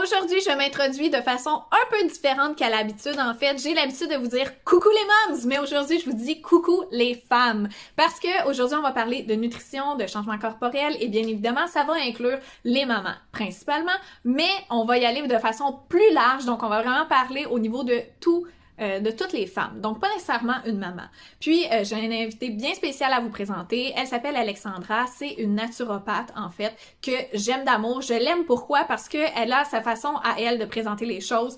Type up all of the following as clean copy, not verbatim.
Aujourd'hui, je m'introduis de façon un peu différente qu'à l'habitude. En fait, j'ai l'habitude de vous dire coucou les moms, mais aujourd'hui, je vous dis coucou les femmes. Parce que aujourd'hui, on va parler de nutrition, de changement corporel et bien évidemment, ça va inclure les mamans principalement, mais on va y aller de façon plus large. Donc, on va vraiment parler au niveau de de toutes les femmes, donc pas nécessairement une maman. Puis, j'ai une invitée bien spéciale à vous présenter. Elle s'appelle Alexandra, c'est une naturopathe, en fait, que j'aime d'amour. Je l'aime pourquoi? Parce que elle a sa façon à elle de présenter les choses.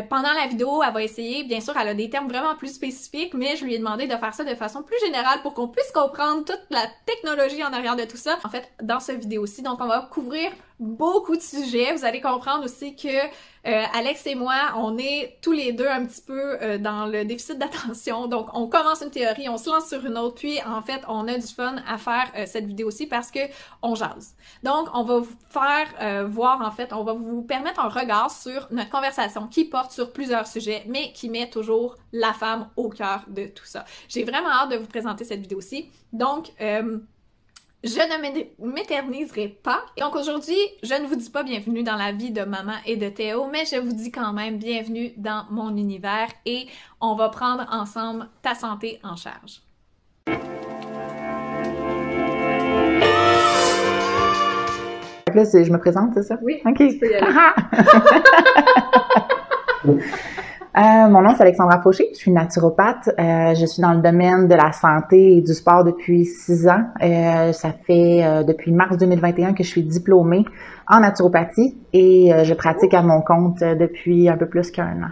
Pendant la vidéo, elle va essayer, bien sûr, elle a des termes vraiment plus spécifiques, mais je lui ai demandé de faire ça de façon plus générale pour qu'on puisse comprendre toute la technologie en arrière de tout ça. En fait, dans cette vidéo-ci, donc on va couvrir beaucoup de sujets. Vous allez comprendre aussi que Alex et moi, on est tous les deux un petit peu dans le déficit d'attention. Donc, on commence une théorie, on se lance sur une autre, puis en fait, on a du fun à faire cette vidéo-ci parce que on jase. Donc, on va vous faire voir, en fait, on va vous permettre un regard sur notre conversation qui porte sur plusieurs sujets, mais qui met toujours la femme au cœur de tout ça. J'ai vraiment hâte de vous présenter cette vidéo-ci. Donc, je ne m'éterniserai pas. Et donc aujourd'hui, je ne vous dis pas bienvenue dans la vie de maman et de Théo, mais je vous dis quand même bienvenue dans mon univers et on va prendre ensemble ta santé en charge. Là, je me présente, c'est ça? Oui, OK. tu peux y aller. Mon nom, c'est Alexandra Fauché. Je suis naturopathe. Je suis dans le domaine de la santé et du sport depuis 6 ans. Ça fait depuis mars 2021 que je suis diplômée en naturopathie et je pratique à mon compte depuis un peu plus qu'1 an.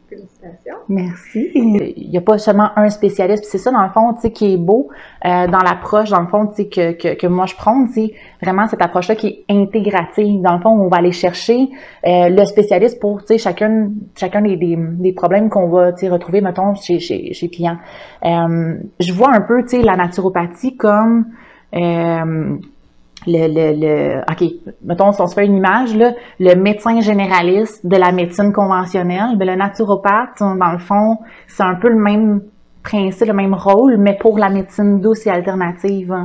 Félicitations. Merci. Il n'y a pas seulement un spécialiste, puis c'est ça dans le fond, tu sais, qui est beau dans l'approche, dans le fond, tu sais, que moi je prends, c'est vraiment cette approche-là qui est intégrative. Dans le fond, on va aller chercher le spécialiste pour, tu sais, chacun des problèmes qu'on va, tu sais, retrouver, mettons, chez clients. Je vois un peu, tu sais, la naturopathie comme OK, mettons, si on se fait une image, là, le médecin généraliste de la médecine conventionnelle, ben, le naturopathe, dans le fond, c'est un peu le même principe, le même rôle, mais pour la médecine douce et alternative.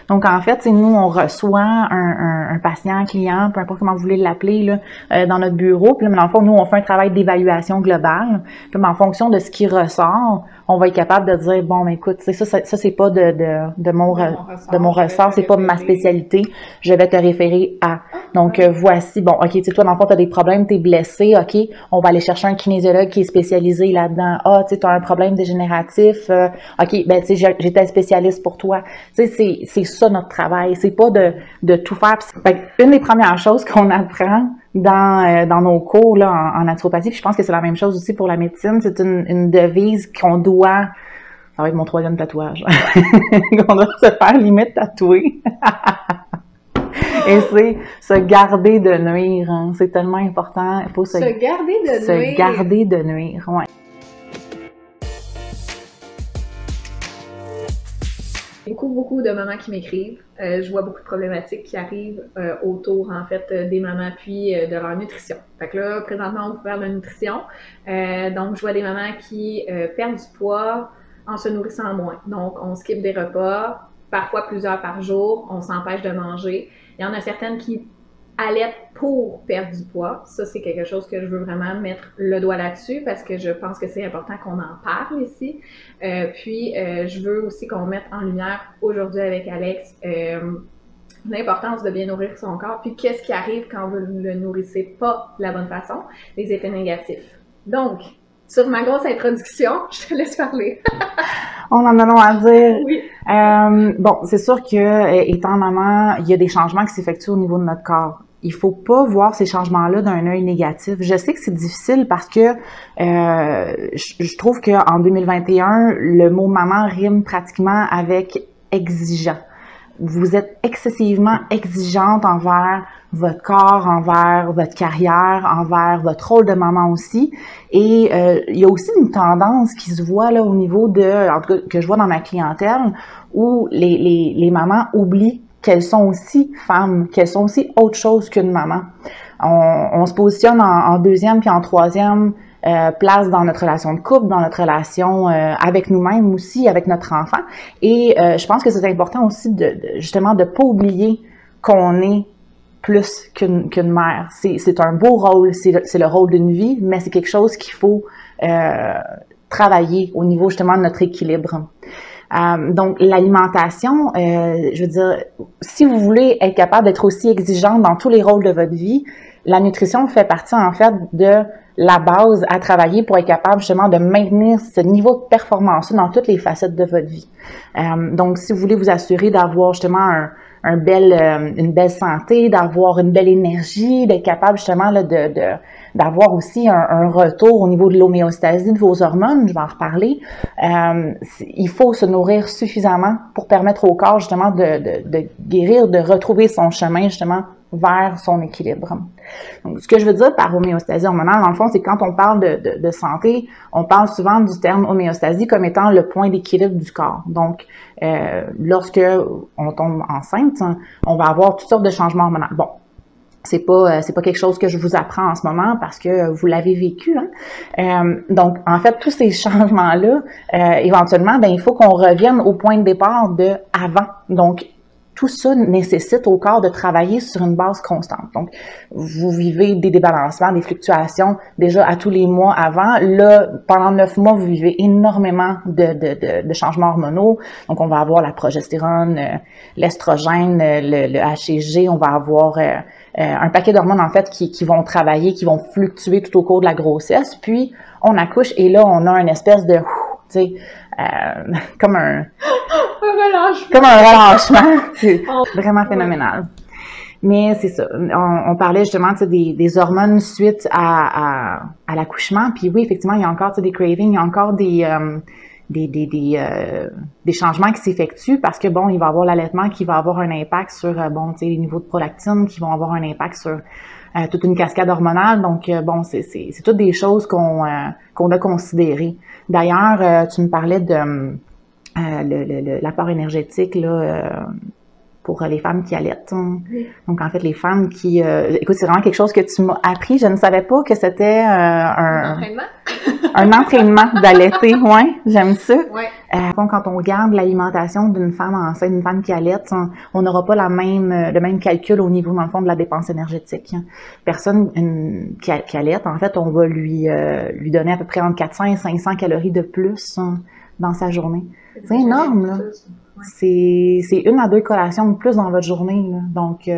Donc, en fait, nous, on reçoit un patient, un client, peu importe comment vous voulez l'appeler, là, dans notre bureau. Puis là, dans le fond, nous, on fait un travail d'évaluation globale. Puis, en fonction de ce qui ressort, on va être capable de dire, bon, ben, écoute, ça c'est pas de mon ressort, c'est pas ma spécialité, je vais te référer à. Donc, voici, bon, OK, tu sais, toi, dans le fond, t'as des problèmes, t'es blessé, OK, on va aller chercher un kinésiologue qui est spécialisé là-dedans. Ah, tu sais, t'as un problème dégénératif, OK, ben, tu sais, j'étais un spécialiste pour toi. Tu sais, c'est ça notre travail, c'est pas de tout faire. Fait une des premières choses qu'on apprend dans nos cours là, en naturopathie, puis je pense que c'est la même chose aussi pour la médecine, c'est une devise qu'on doit, ça va être mon 3e tatouage, qu'on doit se faire limite tatouer. Et c'est se garder de nuire, hein. C'est tellement important, il faut se garder de nuire. Se garder de nuire, ouais. Beaucoup de mamans qui m'écrivent. Je vois beaucoup de problématiques qui arrivent autour, en fait, des mamans puis de leur nutrition. Fait que là, présentement, on va faire de la nutrition. Donc, je vois des mamans qui perdent du poids en se nourrissant moins. Donc, on skip des repas, parfois plusieurs par jour, on s'empêche de manger. Il y en a certaines qui allaitent pour perdre du poids. Ça, c'est quelque chose que je veux vraiment mettre le doigt là-dessus parce que je pense que c'est important qu'on en parle ici. Je veux aussi qu'on mette en lumière aujourd'hui avec Alex l'importance de bien nourrir son corps, puis qu'est-ce qui arrive quand vous ne le nourrissez pas de la bonne façon, les effets négatifs. Donc, sur ma grosse introduction, je te laisse parler. On en a long à dire. Oui. Bon, c'est sûr que étant maman, il y a des changements qui s'effectuent au niveau de notre corps. Il faut pas voir ces changements-là d'un œil négatif. Je sais que c'est difficile parce que je trouve qu'en 2021, le mot maman rime pratiquement avec exigeant. Vous êtes excessivement exigeante envers votre corps, envers votre carrière, envers votre rôle de maman aussi. Et il y a aussi une tendance qui se voit là au niveau de, en tout cas que je vois dans ma clientèle, où les mamans oublient qu'elles sont aussi femmes, qu'elles sont aussi autre chose qu'une maman. On se positionne en 2e puis en 3e place dans notre relation de couple, dans notre relation avec nous-mêmes aussi, avec notre enfant. Et je pense que c'est important aussi justement de pas oublier qu'on est plus qu'une mère. C'est un beau rôle, c'est le rôle d'une vie, mais c'est quelque chose qu'il faut travailler au niveau justement de notre équilibre. Donc, l'alimentation, je veux dire, si vous voulez être capable d'être aussi exigeante dans tous les rôles de votre vie, la nutrition fait partie en fait de la base à travailler pour être capable justement de maintenir ce niveau de performance dans toutes les facettes de votre vie. Donc, si vous voulez vous assurer d'avoir justement une belle santé, d'avoir une belle énergie, d'être capable justement là, d'avoir aussi un retour au niveau de l'homéostasie de vos hormones, je vais en reparler, il faut se nourrir suffisamment pour permettre au corps justement de guérir, de retrouver son chemin justement vers son équilibre. Donc, ce que je veux dire par homéostasie hormonale, dans le fond, c'est quand on parle de santé, on parle souvent du terme homéostasie comme étant le point d'équilibre du corps. Donc, lorsque on tombe enceinte, on va avoir toutes sortes de changements hormonaux. Bon, c'est pas quelque chose que je vous apprends en ce moment parce que vous l'avez vécu. Hein? Donc, en fait, tous ces changements-là, éventuellement, ben il faut qu'on revienne au point de départ de avant. Donc, tout ça nécessite au corps de travailler sur une base constante. Donc, vous vivez des débalancements, des fluctuations déjà à tous les mois avant. Là, pendant 9 mois, vous vivez énormément de changements hormonaux. Donc, on va avoir la progestérone, l'estrogène, le HCG. On va avoir un paquet d'hormones, en fait, qui vont travailler, qui vont fluctuer tout au cours de la grossesse. Puis, on accouche et là, on a une espèce de, tu sais, comme un relâchement. C'est vraiment phénoménal. Mais c'est ça. On parlait justement des hormones suite à l'accouchement. Puis oui, effectivement, il y a encore des cravings, il y a encore des changements qui s'effectuent parce que bon, il va y avoir l'allaitement qui va avoir un impact sur les niveaux de prolactine qui vont avoir un impact sur toute une cascade hormonale. Donc bon, c'est toutes des choses qu'on a considérées. D'ailleurs, tu me parlais de l'apport énergétique là pour les femmes qui allaitent. Oui. Donc, en fait, les femmes qui... écoute, c'est vraiment quelque chose que tu m'as appris. Je ne savais pas que c'était un entraînement. Un entraînement d'allaiter. Oui, j'aime ça. Ouais. Quand on regarde l'alimentation d'une femme enceinte, d'une femme qui allaite, on n'aura pas le même calcul au niveau, dans le fond, de la dépense énergétique. Personne qui allaite, en fait, on va lui donner à peu près entre 400 et 500 calories de plus dans sa journée. C'est énorme, là. C'est 1 à 2 collations de plus dans votre journée, là. Donc,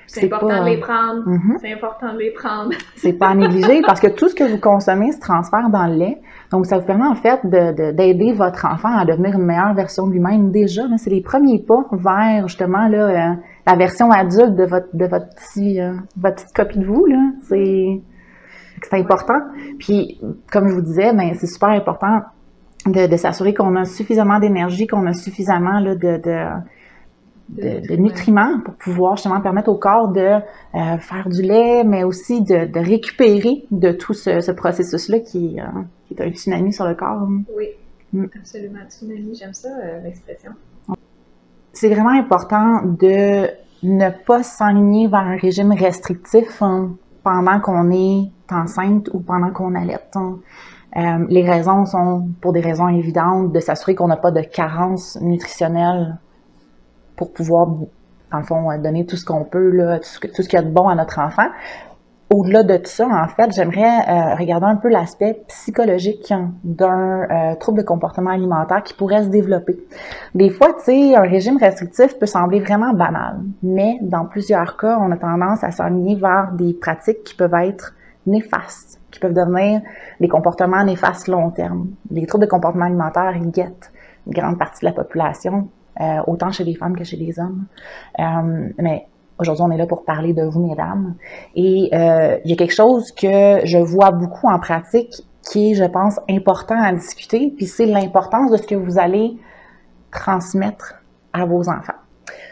c'est important de les prendre. C'est important de les prendre. C'est pas à négliger parce que tout ce que vous consommez se transfère dans le lait. Donc, ça vous permet en fait d'aider votre enfant à devenir une meilleure version de lui-même déjà. C'est les premiers pas vers justement là la version adulte de votre petite copie de vous, là. C'est important. Puis, comme je vous disais, ben c'est super important de s'assurer qu'on a suffisamment d'énergie, qu'on a suffisamment là, de nutriments pour pouvoir justement permettre au corps de faire du lait, mais aussi de récupérer de tout ce processus-là qui est un tsunami sur le corps. Oui, absolument. Tsunami, j'aime ça, l'expression. C'est vraiment important de ne pas s'enligner vers un régime restrictif pendant qu'on est enceinte ou pendant qu'on allaite. Les raisons sont, pour des raisons évidentes, de s'assurer qu'on n'a pas de carence nutritionnelle pour pouvoir, dans le fond, donner tout ce qu'on peut, là, tout ce qu'il y a de bon à notre enfant. Au-delà de tout ça, en fait, j'aimerais regarder un peu l'aspect psychologique d'un trouble de comportement alimentaire qui pourrait se développer. Des fois, tu sais, un régime restrictif peut sembler vraiment banal, mais dans plusieurs cas, on a tendance à s'enligner vers des pratiques qui peuvent être néfastes, qui peuvent devenir des comportements néfastes long terme. Les troubles de comportement alimentaire guettent une grande partie de la population, autant chez les femmes que chez les hommes. Mais aujourd'hui, on est là pour parler de vous, mesdames. Et il y a quelque chose que je vois beaucoup en pratique qui est, je pense, important à discuter, puis c'est l'importance de ce que vous allez transmettre à vos enfants.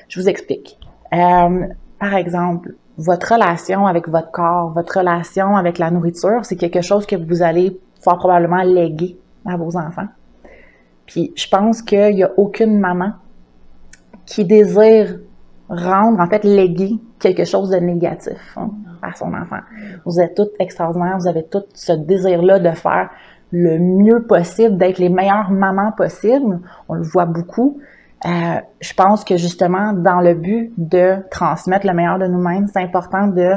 Je vous explique. Par exemple, votre relation avec votre corps, votre relation avec la nourriture, c'est quelque chose que vous allez fort probablement léguer à vos enfants. Puis, je pense qu'il n'y a aucune maman qui désire rendre, en fait, léguer quelque chose de négatif à son enfant. Vous êtes toutes extraordinaires, vous avez tout ce désir-là de faire le mieux possible, d'être les meilleures mamans possibles. On le voit beaucoup. Je pense que justement, dans le but de transmettre le meilleur de nous-mêmes, c'est important de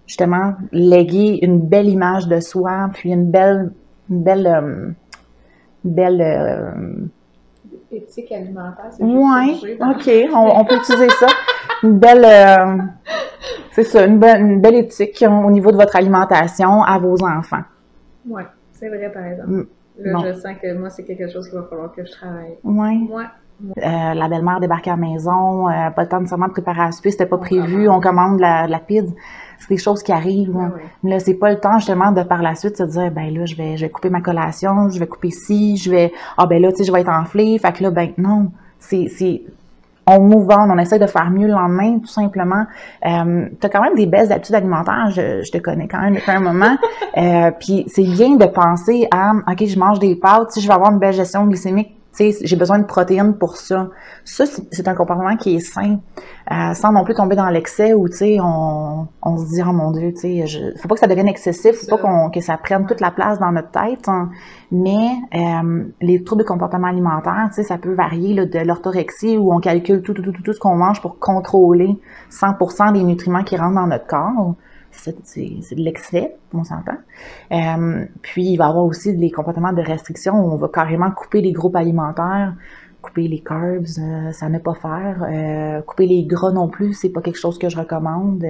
justement léguer une belle image de soi, puis une belle éthique alimentaire, c'est ouais, ok, on peut utiliser ça. Une belle, c'est ça, une belle éthique au niveau de votre alimentation à vos enfants. Oui, c'est vrai, par exemple. Là, bon. Je sens que moi, c'est quelque chose qu'il va falloir que je travaille. Oui. Ouais. La belle-mère débarque à la maison, pas le temps nécessairement de préparer à souper, c'était pas prévu, on commande la pizza. C'est des choses qui arrivent. Là, mais là c'est pas le temps justement de par la suite se dire ben là je vais couper ma collation, je vais couper ci, je vais ben là tu sais je vais être enflée, fait que là ben non, c'est on move on essaie de faire mieux le lendemain tout simplement. T'as quand même des belles habitudes alimentaires, je te connais quand même depuis un moment. Puis c'est bien de penser à ok je mange des pâtes, si je vais avoir une belle gestion glycémique. Tu sais, j'ai besoin de protéines pour ça. Ça, c'est un comportement qui est sain, sans non plus tomber dans l'excès où, tu sais, on se dit, oh mon Dieu, tu sais, faut pas que ça devienne excessif, faut pas que ça prenne toute la place dans notre tête, hein. Mais les troubles de comportement alimentaire, tu sais, ça peut varier là, de l'orthorexie où on calcule tout ce qu'on mange pour contrôler 100% des nutriments qui rentrent dans notre corps. C'est de l'excès, on s'entend. Puis, il va y avoir aussi des comportements de restriction où on va carrément couper les groupes alimentaires, couper les carbs, ça ne pas faire. Couper les gras non plus, c'est pas quelque chose que je recommande.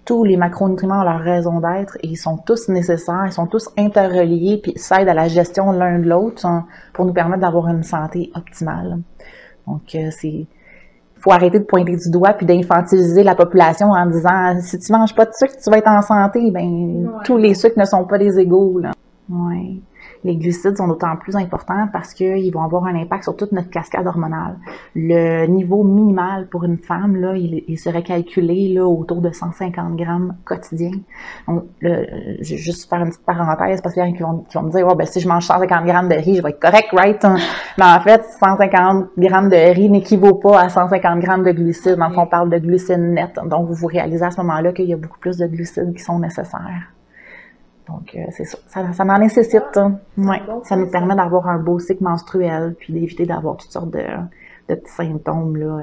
Tous les macronutriments ont leur raison d'être et ils sont tous nécessaires, ils sont tous interreliés puis ça aide à la gestion l'un de l'autre pour nous permettre d'avoir une santé optimale. Donc, faut arrêter de pointer du doigt puis d'infantiliser la population en disant si tu manges pas de sucre, tu vas être en santé. Ben tous les sucres ne sont pas des égaux, là. Ouais. Les glucides sont d'autant plus importants parce qu'ils vont avoir un impact sur toute notre cascade hormonale. Le niveau minimal pour une femme, là, il serait calculé là, autour de 150 grammes quotidiens. Donc, je vais juste faire une petite parenthèse parce qu'il y en a qui vont me dire ben, si je mange 150 grammes de riz, je vais être correct, right? Mais en fait, 150 grammes de riz n'équivaut pas à 150 grammes de glucides. Donc, on parle de glucides nets. Donc, vous réalisez à ce moment-là qu'il y a beaucoup plus de glucides qui sont nécessaires. Donc, c'est ça en nécessite. Ouais, ça nous permet d'avoir un beau cycle menstruel, puis d'éviter d'avoir toutes sortes de petits symptômes, là.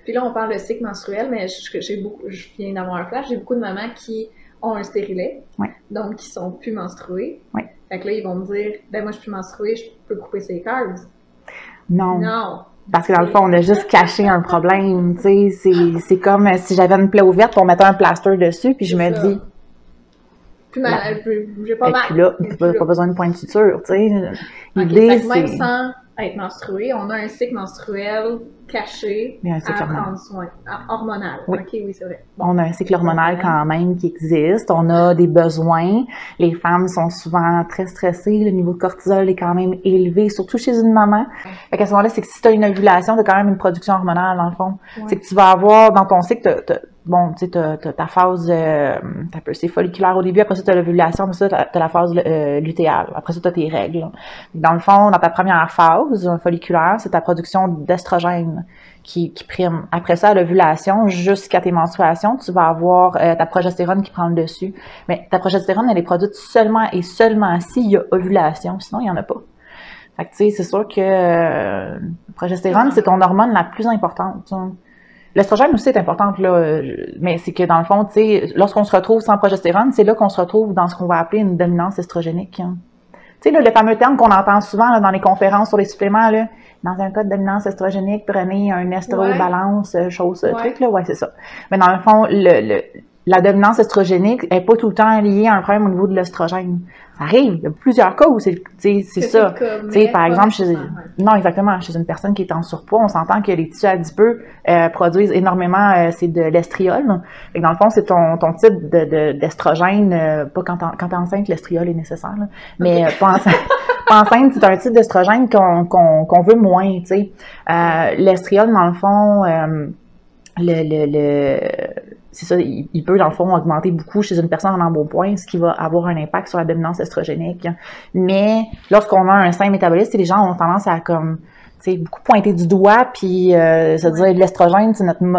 Puis là, on parle de cycle menstruel, mais je viens d'avoir un flash, j'ai beaucoup de mamans qui ont un stérilet, donc qui sont plus menstruées. Fait que là, ils vont me dire, ben moi, je suis plus menstruée, je peux couper ces carbs. Non. Parce que dans le fond, on a juste caché un problème, tu sais. C'est comme si j'avais une plaie ouverte, on mettait un plaster dessus, puis je me dis... j'ai pas mal. Et puis là, pas besoin de point de suture, tu sais. L'idée, c'est... Même sans être menstrué, on a un cycle menstruel caché à prendre soin. Hormonal. Oui. OK, oui, c'est vrai. Bon. On a un cycle hormonal quand même qui existe. On a des besoins. Les femmes sont souvent très stressées. Le niveau de cortisol est quand même élevé, surtout chez une maman. Fait qu'à ce moment-là, c'est que si tu as une ovulation, tu as quand même une production hormonale, dans le fond. C'est que tu vas avoir, dans ton cycle, bon, tu sais, t'as ta phase, c'est folliculaire au début, après ça, t'as l'ovulation, après ça, t'as la phase lutéale, après ça, t'as tes règles. Dans le fond, dans ta première phase folliculaire, c'est ta production d'estrogène qui prime. Après ça, à l'ovulation, jusqu'à tes menstruations, tu vas avoir ta progestérone qui prend le dessus. Mais ta progestérone, elle est produite seulement et seulement s'il y a ovulation, sinon, il n'y en a pas. Fait que, tu sais, c'est sûr que la progestérone, c'est ton hormone la plus importante. L'estrogène aussi est importante, là, mais c'est que dans le fond, tu sais, lorsqu'on se retrouve sans progestérone, c'est là qu'on se retrouve dans ce qu'on va appeler une dominance estrogénique. Tu sais, là, le fameux terme qu'on entend souvent là, dans les conférences sur les suppléments, là, dans un cas de dominance estrogénique, prenez un estro-balance, truc, là, c'est ça. Mais dans le fond, la dominance estrogénique n'est pas tout le temps liée à un problème au niveau de l'estrogène. Ça arrive, il y a plusieurs cas où c'est ça. Tu sais, par exemple, non, exactement, chez une personne qui est en surpoids, on s'entend que les tissus adipeux produisent énormément, c'est de l'estriol. Fait que dans le fond, c'est ton type d'estrogène, pas quand t'es enceinte, l'estriol est nécessaire, là, mais pas enceinte, c'est un type d'estrogène qu'on veut moins, tu sais. L'estriol, dans le fond, c'est ça, il peut, dans le fond, augmenter beaucoup chez une personne en embonpoint, ce qui va avoir un impact sur la dominance estrogénique. Mais lorsqu'on a un sain métabolisme, les gens ont tendance à comme, tu sais, beaucoup pointer du doigt, puis se dire l'estrogène,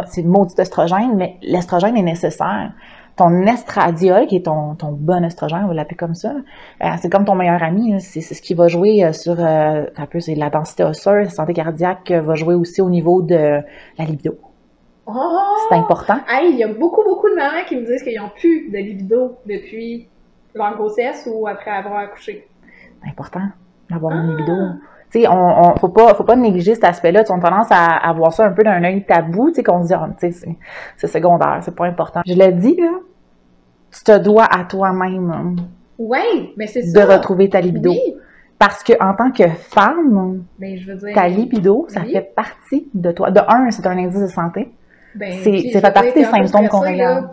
c'est maudit estrogène, mais l'estrogène est nécessaire. ton estradiol, qui est ton bon oestrogène, on va l'appeler comme ça, c'est comme ton meilleur ami, c'est ce qui va jouer sur, un peu, c'est la densité osseuse, la santé cardiaque, va jouer aussi au niveau de la libido. Oh! C'est important. Hey, il y a beaucoup de mamans qui me disent qu'ils n'ont plus de libido depuis leur grossesse ou après avoir accouché. C'est important d'avoir une libido. Tu sais, faut pas négliger cet aspect-là. On a tendance à voir ça un peu d'un œil tabou, tu sais, qu'on se dit, tu sais, c'est secondaire, c'est pas important. Je l'ai dit, là, tu te dois à toi-même. Oui, mais c'est ça. De retrouver ta libido. Oui. Parce que en tant que femme, ben, je veux dire, ta libido, ça fait partie de toi. De un, c'est un indice de santé. Ben, c'est fait partie des symptômes qu'on regarde.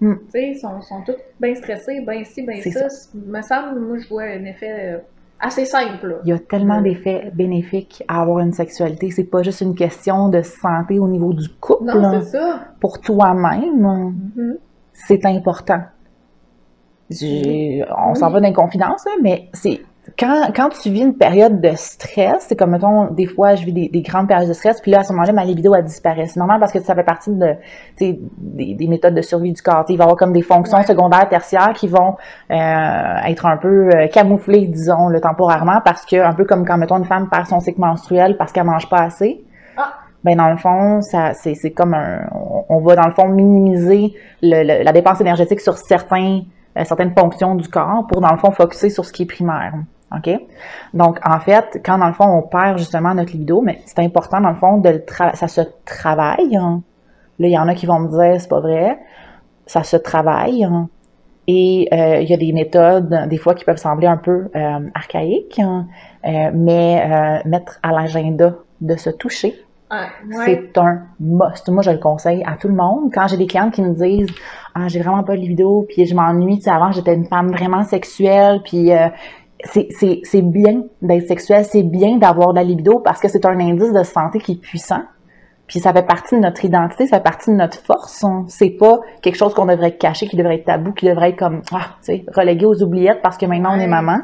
Tu sais, ils sont tous bien stressés, bien ci, bien ça. Me semble, moi, je vois un effet assez simple. Là. Il y a tellement d'effets bénéfiques à avoir une sexualité. C'est pas juste une question de santé au niveau du couple. Non, c'est ça. Pour toi-même, c'est important. On s'en va dans les confidences, mais c'est quand tu vis une période de stress, c'est comme, mettons, des fois, je vis des grandes périodes de stress, puis là, à ce moment-là, ma libido, elle disparaît. C'est normal parce que ça fait partie des méthodes de survie du corps. Il va y avoir comme des fonctions secondaires, tertiaires qui vont être un peu camouflées, disons, temporairement, parce que, un peu comme quand, mettons, une femme perd son cycle menstruel parce qu'elle mange pas assez, ben dans le fond, c'est comme on va, dans le fond, minimiser la dépense énergétique sur certaines fonctions du corps pour, dans le fond, focusser sur ce qui est primaire. OK? Donc, en fait, quand, dans le fond, on perd justement notre libido, mais c'est important, dans le fond, ça se travaille. Hein. Là, il y en a qui vont me dire, c'est pas vrai. Ça se travaille. Hein. Et il y a des méthodes, des fois, qui peuvent sembler un peu archaïques, hein, mais mettre à l'agenda de se toucher, c'est un must. Moi, je le conseille à tout le monde. Quand j'ai des clientes qui me disent « Ah, j'ai vraiment pas de libido, puis je m'ennuie, tu sais, avant, j'étais une femme vraiment sexuelle, puis c'est bien d'être sexuelle, c'est bien d'avoir de la libido parce que c'est un indice de santé qui est puissant. Puis ça fait partie de notre identité, ça fait partie de notre force. C'est pas quelque chose qu'on devrait cacher, qui devrait être tabou, qui devrait être comme, tu sais, relégué aux oubliettes parce que maintenant on est maman.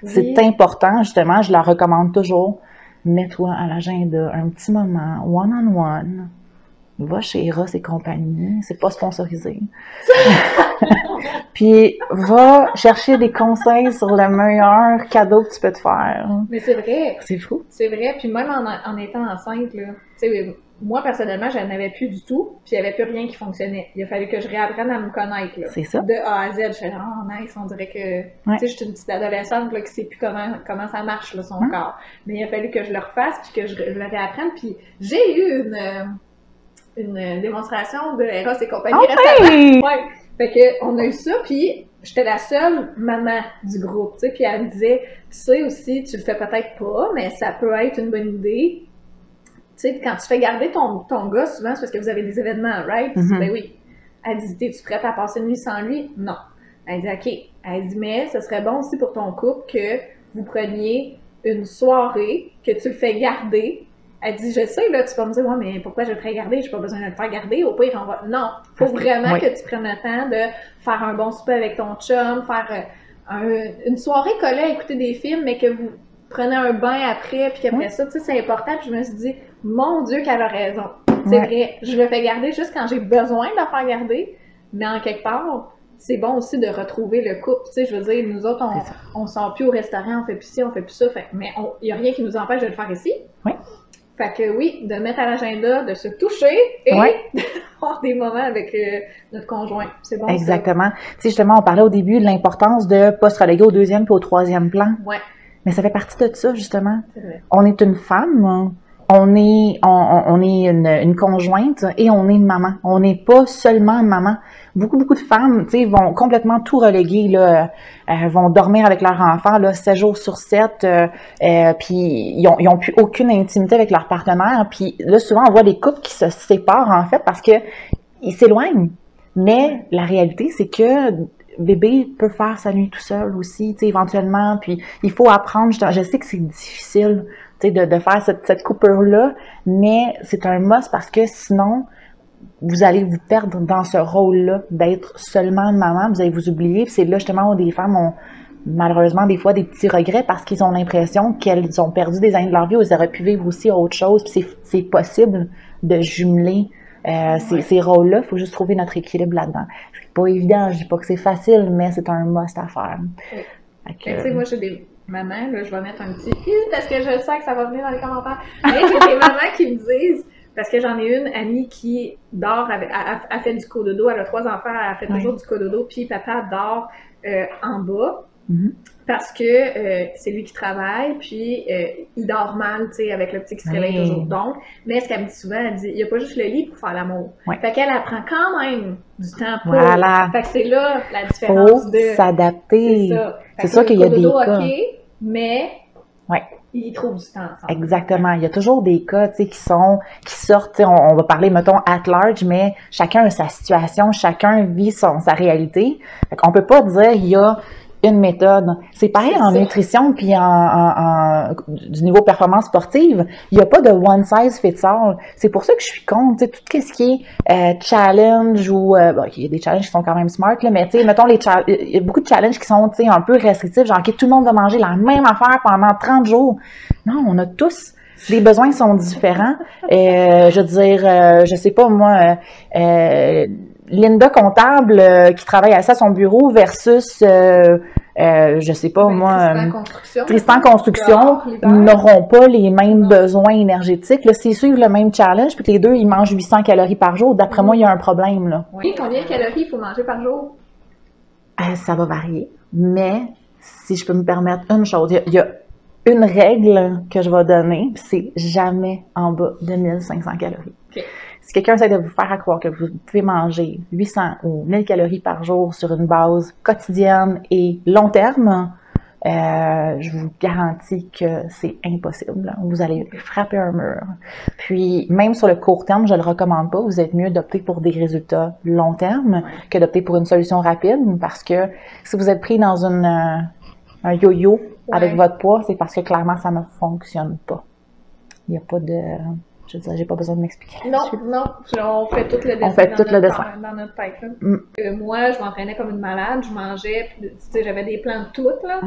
C'est important, justement, je la recommande toujours. Mets-toi à l'agenda un petit moment, one-on-one. Va chez Eros et compagnie, c'est pas sponsorisé. Puis va chercher des conseils sur le meilleur cadeau que tu peux te faire. Mais c'est vrai. C'est fou. C'est vrai, puis même en étant enceinte, là, tu sais, moi, personnellement, je n'avais plus du tout, puis il n'y avait plus rien qui fonctionnait. Il a fallu que je réapprenne à me connaître, là. C'est ça. De A à Z, je suis là, oh nice, on dirait que, tu sais, je suis une petite adolescente, là, qui sait plus comment ça marche, là, son corps. Mais il a fallu que je le refasse, puis que je le réapprenne, puis j'ai eu une démonstration de Eros et compagnie récemment. Ouais. Fait que, on a eu ça, puis j'étais la seule maman du groupe, tu sais, puis elle me disait, tu sais aussi, tu le fais peut-être pas, mais ça peut être une bonne idée. Tu sais, quand tu fais garder ton gars, souvent, c'est parce que vous avez des événements, right? Ben oui. Elle dit, t'es-tu prête à passer une nuit sans lui? Non. Elle dit, OK. Elle dit, mais ce serait bon aussi pour ton couple que vous preniez une soirée, que tu le fais garder. Elle dit, je sais, là, tu vas me dire, ouais, mais pourquoi je le ferais garder? J'ai pas besoin de le faire garder. Au pire, on va. Non. Faut vraiment que tu prennes le temps de faire un bon souper avec ton chum, faire une soirée collée à écouter des films, mais que vous prenez un bain après, puis qu'après ça, tu sais, c'est important. Puis je me suis dit, mon Dieu, qu'elle a raison. C'est vrai. Je le fais garder juste quand j'ai besoin de le faire garder, mais en quelque part, c'est bon aussi de retrouver le couple. Tu sais, je veux dire, nous autres, on sort plus au restaurant, on fait plus ci, on fait plus ça, mais il n'y a rien qui nous empêche de le faire ici. Oui. Fait que oui, de mettre à l'agenda, de se toucher et d'avoir des moments avec notre conjoint. C'est bon. Exactement. Tu sais, justement, on parlait au début de l'importance de ne pas se reléguer au deuxième puis au troisième plan. Ouais. Mais ça fait partie de ça, justement. C'est vrai. On est une femme, on est une conjointe et on est une maman. On n'est pas seulement maman. Beaucoup de femmes, tu sais, vont complètement tout reléguer, là, vont dormir avec leur enfant, là, 7 jours sur 7, puis ils ont plus aucune intimité avec leur partenaire. Puis là, souvent, on voit des couples qui se séparent, en fait, parce que ils s'éloignent. Mais la réalité, c'est que bébé peut faire sa nuit tout seul aussi, tu sais, éventuellement. Puis il faut apprendre, je sais que c'est difficile, tu sais, de faire cette coupure-là, mais c'est un must parce que sinon, vous allez vous perdre dans ce rôle-là d'être seulement maman, vous allez vous oublier. Puis c'est là justement où des femmes ont malheureusement des fois des petits regrets parce qu'ils ont l'impression qu'elles ont perdu des années de leur vie ou elles auraient pu vivre aussi autre chose. Puis c'est possible de jumeler ces rôles-là. Il faut juste trouver notre équilibre là-dedans. pas évident, je dis pas que c'est facile, mais c'est un must à faire. Oui. Tu sais, moi, j'ai des mamans, là, je vais mettre un petit parce que je sais que ça va venir dans les commentaires, mais j'ai des mamans qui me disent, parce que j'en ai une amie qui dort, elle fait du cododo, elle a 3 enfants, elle fait toujours du cododo, puis papa dort en bas, parce que c'est lui qui travaille, puis il dort mal, tu sais, avec le petit qui se réveille toujours. Donc, mais ce qu'elle me dit souvent, elle dit, il n'y a pas juste le lit pour faire l'amour. Fait qu'elle apprend quand même du temps pour. Fait que c'est là la différence de s'adapter. C'est ça. C'est sûr qu'il y a des cas. Mais ils trouvent du temps ensemble. Exactement. Il y a toujours des cas, tu sais, qui sortent, tu sais, on va parler, mettons, at large, mais chacun a sa situation, chacun vit sa réalité. Fait qu'on peut pas dire, il y a une méthode. C'est pareil en nutrition puis du niveau performance sportive. Il n'y a pas de one size fits all. C'est pour ça que je suis contre, tu sais, tout ce qui est challenge ou bon, il y a des challenges qui sont quand même smart là, mais tu sais, mettons il y a beaucoup de challenges qui sont, tu sais, un peu restrictifs, genre que tout le monde va manger la même affaire pendant 30 jours. Non, on a tous les besoins sont différents. Je veux dire, je sais pas moi. Linda comptable qui travaille à son bureau versus je sais pas moi Tristan Construction n'auront pas les mêmes besoins énergétiques. Là, s'ils suivent le même challenge puis que les deux ils mangent 800 calories par jour, d'après moi il y a un problème là. Oui, combien de calories il faut manger par jour? Ça va varier, mais si je peux me permettre une chose, il y a une règle que je vais donner, c'est jamais en bas de 1500 calories. Okay. Si quelqu'un essaie de vous faire croire que vous pouvez manger 800 ou 1000 calories par jour sur une base quotidienne et long terme, je vous garantis que c'est impossible. Vous allez frapper un mur. Puis, même sur le court terme, je ne le recommande pas. Vous êtes mieux d'opter pour des résultats long terme que d'opter pour une solution rapide parce que si vous êtes pris dans un yo-yo avec votre poids, c'est parce que clairement, ça ne fonctionne pas. Il n'y a pas de... Je veux dire, j'ai pas besoin de m'expliquer. Non, on fait tout le dessin. Dans notre tête. Là. Moi, je m'entraînais comme une malade, je mangeais, tu sais, j'avais des plans de toutes, là.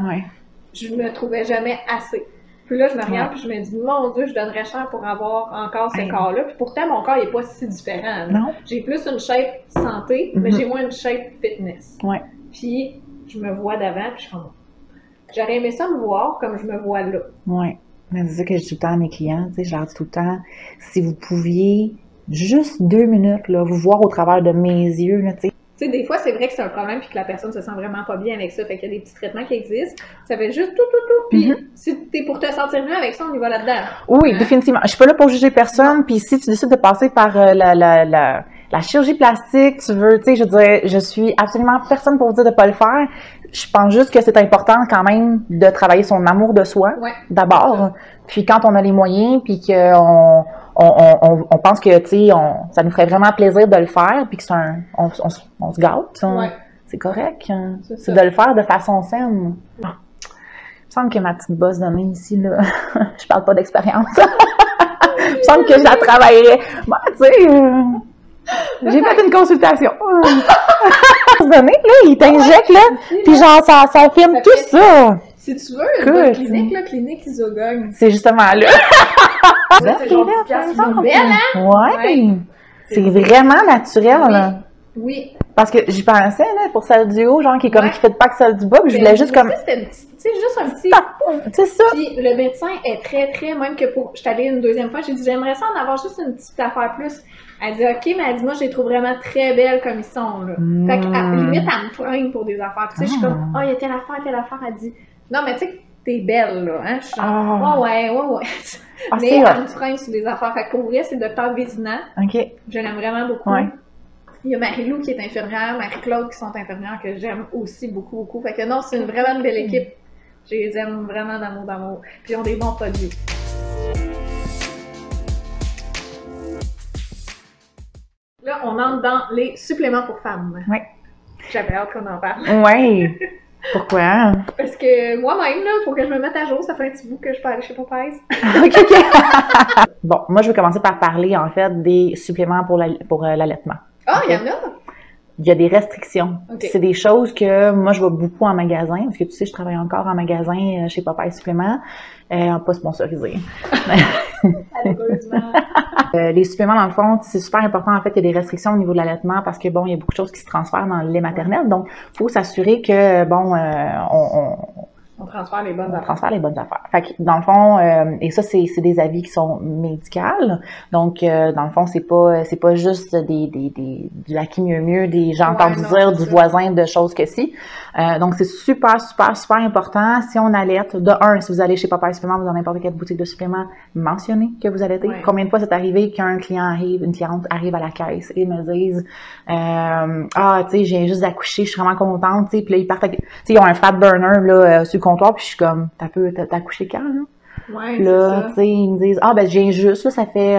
Je me trouvais jamais assez. Puis là, je me regarde, puis je me dis, mon Dieu, je donnerais cher pour avoir encore ce corps-là. Puis pourtant, mon corps, il n'est pas si différent. Non. J'ai plus une shape santé, mais j'ai moins une shape fitness. Puis, je me vois d'avant, puis je suis comme, j'aurais aimé ça me voir comme je me vois là. C'est ça que je dis tout le temps à mes clients, tu sais, je leur dis tout le temps, si vous pouviez juste 2 minutes, là, vous voir au travers de mes yeux, là, tu sais. Tu sais, des fois, c'est vrai que c'est un problème puis que la personne se sent vraiment pas bien avec ça, fait qu'il y a des petits traitements qui existent, ça fait juste tout, puis si t'es pour te sentir mieux avec ça, on y va là-dedans. Oui, définitivement. Je suis pas là pour juger personne, puis si tu décides de passer par la chirurgie plastique, tu veux, tu sais, je dirais, je suis absolument personne pour vous dire de pas le faire. Je pense juste que c'est important quand même de travailler son amour de soi, d'abord. Puis quand on a les moyens, puis qu'on on pense que, tu sais, ça nous ferait vraiment plaisir de le faire, puis que c'est on se gâte. C'est correct. C'est de le faire de façon saine. Il me semble que ma petite bosse de main ici, là, je parle pas d'expérience. Il me semble que je la travaillerais. Bon, tu sais... J'ai fait une consultation. Là, il t'injecte, là, puis genre, ça filme tout ça. Si tu veux, une bonne clinique, là, clinique Isogogne. C'est justement là. C'est genre 10$ belle, hein? Ouais. C'est vraiment naturel, là. Oui. Parce que j'y pensais, là, pour celle du haut, genre, qui est comme, qui fait pas que celle du bas, puis je voulais juste comme... C'est juste un petit... C'est ça. Puis le médecin est très, très... Même que pour... Je suis allée une deuxième fois, j'ai dit, j'aimerais ça en avoir juste une petite affaire plus. Elle dit, OK, mais elle dit, moi, je les trouve vraiment très belles comme ils sont, là. Fait qu'à limite, elle me freine pour des affaires. Tu sais, je suis comme, il y a telle affaire. Elle dit, non, mais tu sais, t'es belle, là, hein. Je suis genre, ouais. Mais elle me freine sur des affaires. Fait que pour vrai, c'est le docteur Vézina. OK. Je l'aime vraiment beaucoup. Il y a Marie-Lou qui est infirmière, Marie-Claude qui sont infirmières que j'aime aussi beaucoup, beaucoup. Fait que non, c'est vraiment une belle équipe. Je les aime vraiment d'amour. Puis ils ont des bons produits. Là, on entre dans les suppléments pour femmes. Oui. J'avais hâte qu'on en parle. Oui. Pourquoi? Parce que moi-même, là, il faut que je me mette à jour. Ça fait un petit bout que je peux aller chez Popeyes. OK. Bon, moi, je vais commencer par parler, en fait, des suppléments pour l'allaitement. Ah, il y en a? il y a des restrictions. Okay. C'est des choses que moi, je vois beaucoup en magasin, parce que tu sais, je travaille encore en magasin chez Popeye Suppléments, pas sponsorisé. Malheureusement. Les suppléments, dans le fond, c'est super important. En fait, il y a des restrictions au niveau de l'allaitement parce que, bon, il y a beaucoup de choses qui se transfèrent dans le lait maternel. Donc, il faut s'assurer que, bon, on transfère les bonnes affaires. On transfère les bonnes affaires. Fait que, dans le fond, et ça, c'est des avis qui sont médicaux. Donc, dans le fond, c'est pas juste du acquis mieux, des gens entendent dire du voisin de choses que si. Donc, c'est super important. Si on allaite, de un, si vous allez chez Popeye Suppléments ou dans n'importe quelle boutique de suppléments, mentionnez que vous allaitez. Ouais. Combien de fois c'est arrivé qu'un client arrive, une cliente arrive à la caisse et me dise, tu sais, j'ai juste d'accoucher, je suis vraiment contente, tu sais, puis là, ils partent, tu sais, ils ont un fat burner, là, sur le comptoir, puis je suis comme, t'as accouché quand, là? Ouais, là, tu sais, ils me disent, ben, j'ai juste, là, ça fait,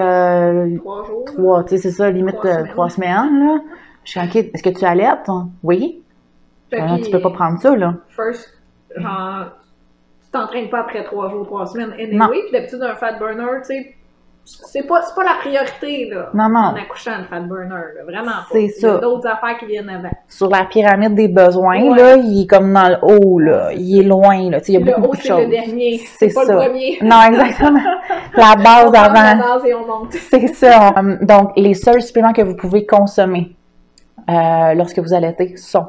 3 jours. 3, tu sais, c'est ça, limite, 3 semaines, là. Je suis OK, est-ce que tu allaites? Oui. Tu peux pas prendre ça, là. First, genre, tu t'entraînes pas après 3 jours, 3 semaines. Anyway, puis d'habitude, un fat burner, tu sais, c'est pas la priorité, là. Non. En accouchant le fat burner, là. Vraiment pas. C'est ça. Il y a d'autres affaires qui viennent avant. Sur la pyramide des besoins, là, il est comme dans le haut, là. Il est loin, là. Tu sais, il y a beaucoup de choses. Le dernier. C'est pas ça. Le premier. Non, exactement. La base avant. La base et on monte. C'est ça. Donc, les seuls suppléments que vous pouvez consommer lorsque vous allaitez sont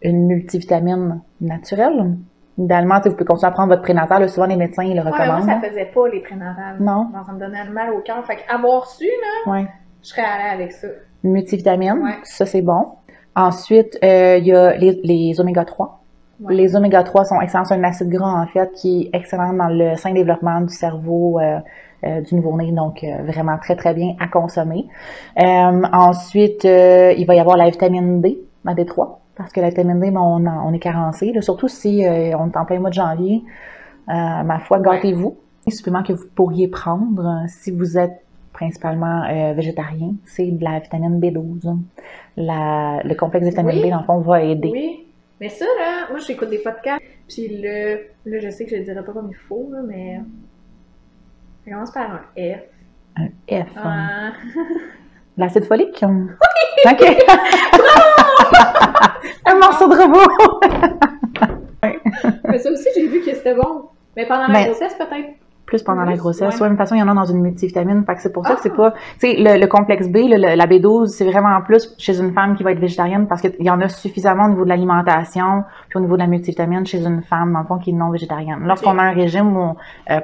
une multivitamine naturelle. Idéalement, vous pouvez continuer à prendre votre prénatal. Là, souvent, les médecins, ils le recommandent. Moi, ça faisait pas les prénatales. Non. Ça me donnait le mal au cœur. Fait qu'avoir su, là, je serais allée avec ça. Une multivitamine, ça, c'est bon. Ensuite, il y a les oméga 3. Ouais. Les oméga 3 sont excellents. C'est un acide gras, en fait, qui est excellent dans le sain développement du cerveau du nouveau-né. Donc, vraiment très, très bien à consommer. Ensuite, il va y avoir la vitamine D, la D3. Parce que la vitamine D, on est carencé. Là, surtout si on est en plein mois de janvier. Ma foi, gâtez-vous. Les suppléments que vous pourriez prendre si vous êtes principalement végétarien, c'est de la vitamine B12. Le complexe de vitamine B, dans le fond, va aider. Oui, mais ça, là, moi, j'écoute des podcasts. Puis là, je sais que je le dirai pas comme il faut, là, mais ça commence par un F. Un F. L'acide folique? Oui! OK. Un morceau de robot! Mais ça aussi, j'ai vu que c'était bon. Mais pendant la grossesse, peut-être? Plus pendant la grossesse. Ouais, de toute façon, il y en a dans une multivitamine. Fait que c'est pour ça que c'est pas... Tu sais, le complexe B, la B12, c'est vraiment en plus chez une femme qui va être végétarienne parce qu'il y en a suffisamment au niveau de l'alimentation puis au niveau de la multivitamine chez une femme, dans le fond, qui est non végétarienne. Lorsqu'on a un régime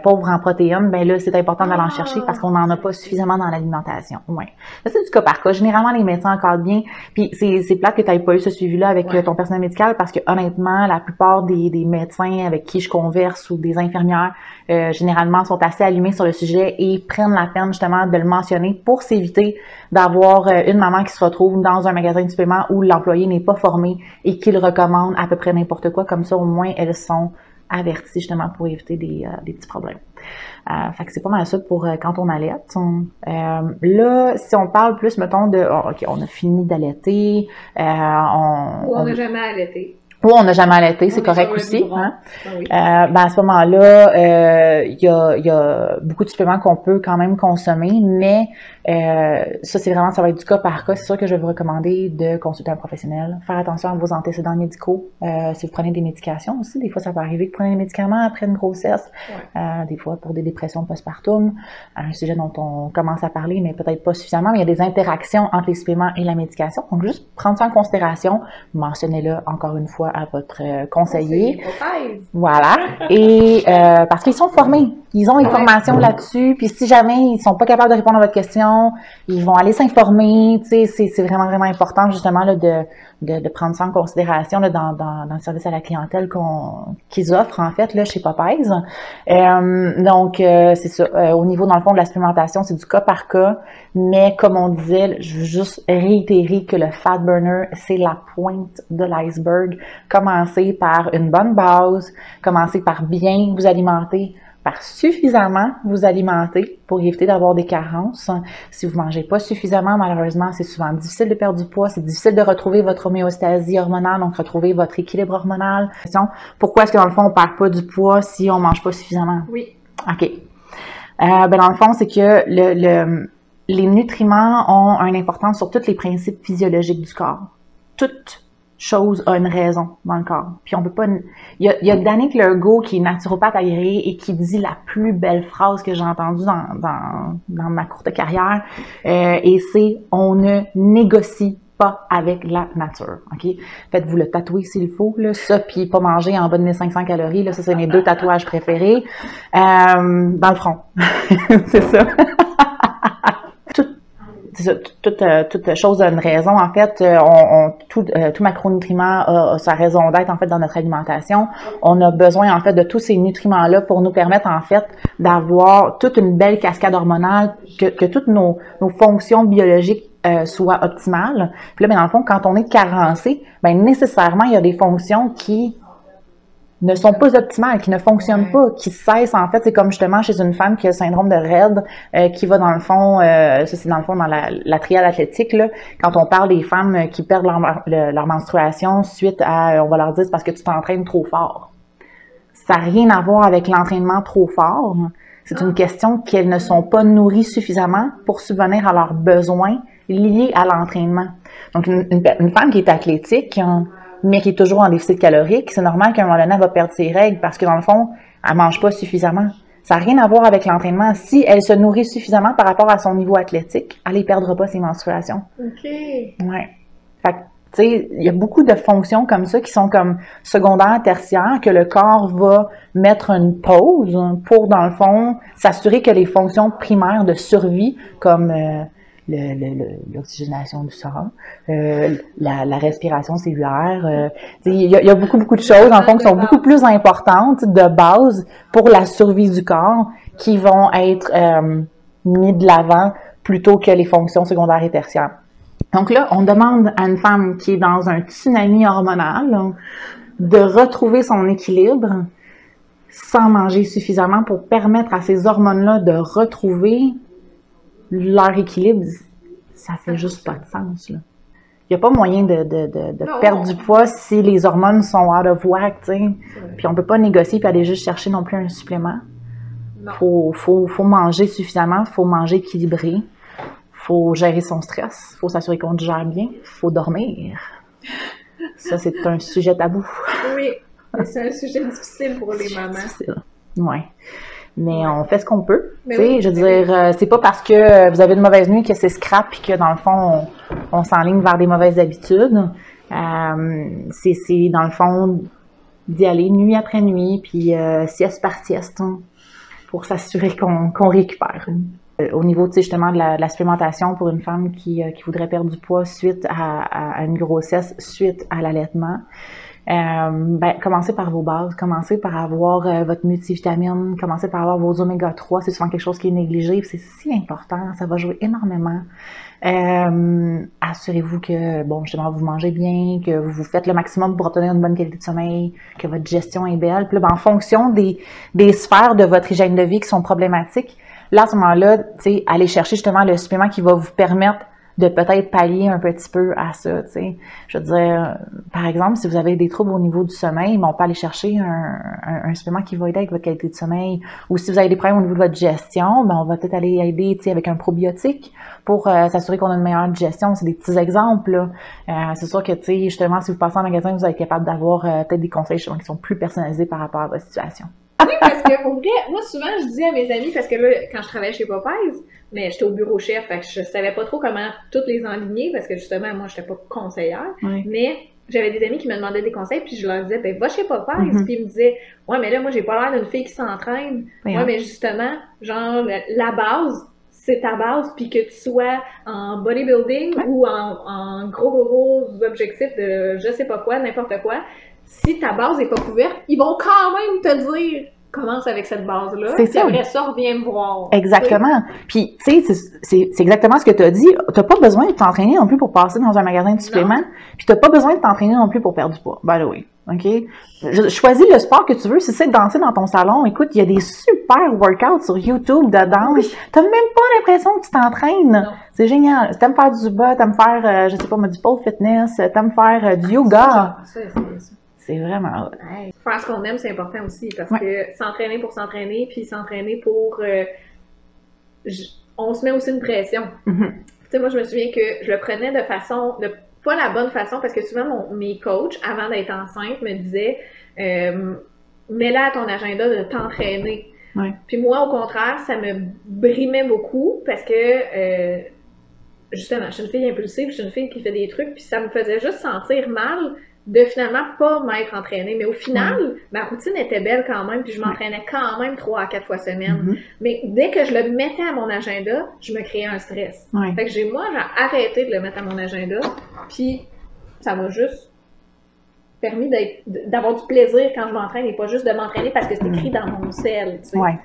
pauvre en protéines, ben là, c'est important d'aller en chercher parce qu'on n'en a pas suffisamment dans l'alimentation. Ouais. Ça, c'est du cas par cas. Généralement, les médecins encadrent bien. Puis c'est plate que tu n'aies pas eu ce suivi-là avec ton personnel médical parce que honnêtement, la plupart des médecins avec qui je converse ou des infirmières, généralement, sont assez allumés sur le sujet et prennent la peine justement de le mentionner pour s'éviter d'avoir une maman qui se retrouve dans un magasin de suppléments où l'employé n'est pas formé et qu'il recommande à peu près n'importe quoi. Comme ça, au moins, elles sont averties justement pour éviter des petits problèmes. Fait que c'est pas mal ça pour quand on allaite. Là, si on parle plus, mettons, OK, on a fini d'allaiter. On n'a jamais allaité. Ou on n'a jamais allaité, c'est correct aussi. Hein? Oui. À ce moment-là, il y a beaucoup de suppléments qu'on peut quand même consommer, mais ça va être du cas par cas. C'est sûr que je vais vous recommander de consulter un professionnel, faire attention à vos antécédents médicaux. Si vous prenez des médications aussi, des fois ça peut arriver que vous prenez des médicaments après une grossesse, des fois pour des dépressions postpartum, un sujet dont on commence à parler, mais peut-être pas suffisamment, mais il y a des interactions entre les suppléments et la médication. Donc juste prendre ça en considération, mentionnez-le encore une fois à votre conseiller. Voilà. Et parce qu'ils sont formés. Ils ont une formation là-dessus. Puis si jamais ils sont pas capables de répondre à votre question, ils vont aller s'informer. Tu sais, c'est vraiment, vraiment important justement là, de prendre ça en considération là, dans le service à la clientèle qu'ils offrent en fait là, chez Popeyes. Donc, c'est ça. Au niveau, dans le fond, de la supplémentation, c'est du cas par cas. Mais comme on disait, je veux juste réitérer que le fat burner, c'est la pointe de l'iceberg. Commencez par une bonne base, commencez par bien vous alimenter, par suffisamment vous alimenter pour éviter d'avoir des carences. Si vous mangez pas suffisamment, malheureusement, c'est souvent difficile de perdre du poids, c'est difficile de retrouver votre homéostasie hormonale, donc retrouver votre équilibre hormonal. Pourquoi est-ce que dans le fond, on perd pas du poids si on mange pas suffisamment? Oui. OK. Dans le fond, c'est que les nutriments ont une importance sur tous les principes physiologiques du corps. toute chose a une raison dans le corps. Puis on peut pas... Il y a Danik Lergo, qui est naturopathe agréé et qui dit la plus belle phrase que j'ai entendue dans ma courte carrière, et c'est « On ne négocie pas avec la nature. » OK? Faites-vous le tatouer s'il faut, là, ça, puis pas manger en bas de 1500 calories, là, ça, c'est mes 2 tatouages préférés. Dans le front. C'est ça. Toute chose a une raison. En fait, tout macronutriment a sa raison d'être, en fait, dans notre alimentation. On a besoin, en fait, de tous ces nutriments-là pour nous permettre, en fait, d'avoir toute une belle cascade hormonale, que toutes nos fonctions biologiques soient optimales. Puis là, ben, dans le fond, quand on est carencé, ben, nécessairement, il y a des fonctions qui ne sont pas optimales, qui ne fonctionnent pas, qui cessent, en fait. C'est comme justement chez une femme qui a le syndrome de Redd, qui va dans le fond, ça c'est dans le fond dans la triade athlétique, là, quand on parle des femmes qui perdent leur menstruation suite à, on va leur dire, c'est parce que tu t'entraînes trop fort. Ça n'a rien à voir avec l'entraînement trop fort. C'est une question qu'elles ne sont pas nourries suffisamment pour subvenir à leurs besoins liés à l'entraînement. Donc, une femme qui est athlétique, mais qui est toujours en déficit calorique, c'est normal qu'à un moment donné, elle va perdre ses règles parce que, dans le fond, elle mange pas suffisamment. Ça n'a rien à voir avec l'entraînement. Si elle se nourrit suffisamment par rapport à son niveau athlétique, elle ne perdra pas ses menstruations. OK. Ouais. Fait que, tu sais, il y a beaucoup de fonctions comme ça qui sont comme secondaires, tertiaires, que le corps va mettre une pause pour, dans le fond, s'assurer que les fonctions primaires de survie, comme l'oxygénation du sang, la respiration cellulaire. Il y a beaucoup de choses, en fond, qui sont beaucoup plus importantes de base pour la survie du corps, qui vont être mis de l'avant plutôt que les fonctions secondaires et tertiaires. Donc là, on demande à une femme qui est dans un tsunami hormonal là, de retrouver son équilibre sans manger suffisamment pour permettre à ces hormones-là de retrouver leur équilibre. Ça fait juste pas de sens, là. Il n'y a pas moyen de perdre du poids si les hormones sont out of whack, tu sais. Puis on peut pas négocier puis aller juste chercher non plus un supplément. Faut manger suffisamment, faut manger équilibré, faut gérer son stress, faut s'assurer qu'on digère bien, faut dormir. Ça, c'est un sujet tabou. Oui, c'est un sujet difficile pour les mamans. Difficile. Ouais. Mais on fait ce qu'on peut. Oui, je veux dire, c'est pas parce que vous avez une mauvaise nuit que c'est scrap et que dans le fond, on s'enligne vers des mauvaises habitudes. C'est dans le fond d'y aller nuit après nuit, puis sieste par sieste, hein, pour s'assurer qu'on récupère. Au niveau, tu sais, justement, de la supplémentation pour une femme qui voudrait perdre du poids suite à une grossesse, suite à l'allaitement. Commencez par vos bases, commencez par avoir votre multivitamine, commencez par avoir vos oméga 3, c'est souvent quelque chose qui est négligé, c'est si important, ça va jouer énormément. Assurez-vous que, bon, justement, vous mangez bien, que vous faites le maximum pour obtenir une bonne qualité de sommeil, que votre gestion est belle. Puis là, en fonction des sphères de votre hygiène de vie qui sont problématiques, là, à ce moment-là, tu sais, allez chercher justement le supplément qui va vous permettre de peut-être pallier un petit peu à ça, tu sais. Je veux dire, par exemple, si vous avez des troubles au niveau du sommeil, on peut aller chercher un supplément qui va aider avec votre qualité de sommeil. Ou si vous avez des problèmes au niveau de votre digestion, on va peut-être aller aider, tu sais, avec un probiotique pour s'assurer qu'on a une meilleure digestion. C'est des petits exemples, là. C'est sûr que, tu sais, justement, si vous passez en magasin, vous allez être capable d'avoir peut-être des conseils justement qui sont plus personnalisés par rapport à votre situation. Oui, parce que pour vrai, moi souvent je dis à mes amis, parce que là, quand je travaillais chez Popeyes, mais j'étais au bureau chef, fait que je savais pas trop comment toutes les enligner, parce que justement, moi, j'étais pas conseillère, mais j'avais des amis qui me demandaient des conseils, puis je leur disais, ben va chez Popeyes, puis ils me disaient, ouais, mais là, moi, j'ai pas l'air d'une fille qui s'entraîne. Ouais, mais justement, genre, la base, c'est ta base, puis que tu sois en bodybuilding ou en gros objectifs de je sais pas quoi, n'importe quoi, si ta base est pas couverte, ils vont quand même te dire commence avec cette base-là, puis après ça, reviens me voir. Exactement. Puis, tu sais, c'est exactement ce que tu as dit. Tu n'as pas besoin de t'entraîner non plus pour passer dans un magasin de suppléments, puis tu n'as pas besoin de t'entraîner non plus pour perdre du poids. By the way. OK? Choisis le sport que tu veux. Si c'est de danser dans ton salon, écoute, il y a des super workouts sur YouTube de danse. Tu n'as même pas l'impression que tu t'entraînes. C'est génial. Si tu aimes faire du Zumba, tu aimes faire, je sais pas, du pole fitness, tu aimes faire du yoga. C'est vraiment... Faire ce qu'on aime, c'est important aussi, parce que s'entraîner pour s'entraîner, puis s'entraîner pour... on se met aussi une pression. Tu sais, moi, je me souviens que je le prenais de façon... pas la bonne façon, parce que souvent, mes coachs, avant d'être enceinte, me disaient mets-la à ton agenda de t'entraîner. Ouais. Puis moi, au contraire, ça me brimait beaucoup parce que, justement, je suis une fille impulsive, je suis une fille qui fait des trucs, puis ça me faisait juste sentir mal de finalement pas m'être entraînée. Mais au final, ma routine était belle quand même, puis je m'entraînais quand même 3 à 4 fois semaine. Mais dès que je le mettais à mon agenda, je me créais un stress. Fait que j'ai arrêté de le mettre à mon agenda, puis ça m'a juste permis d'avoir du plaisir quand je m'entraîne et pas juste de m'entraîner parce que c'est écrit dans mon sel, tu sais. Ouais.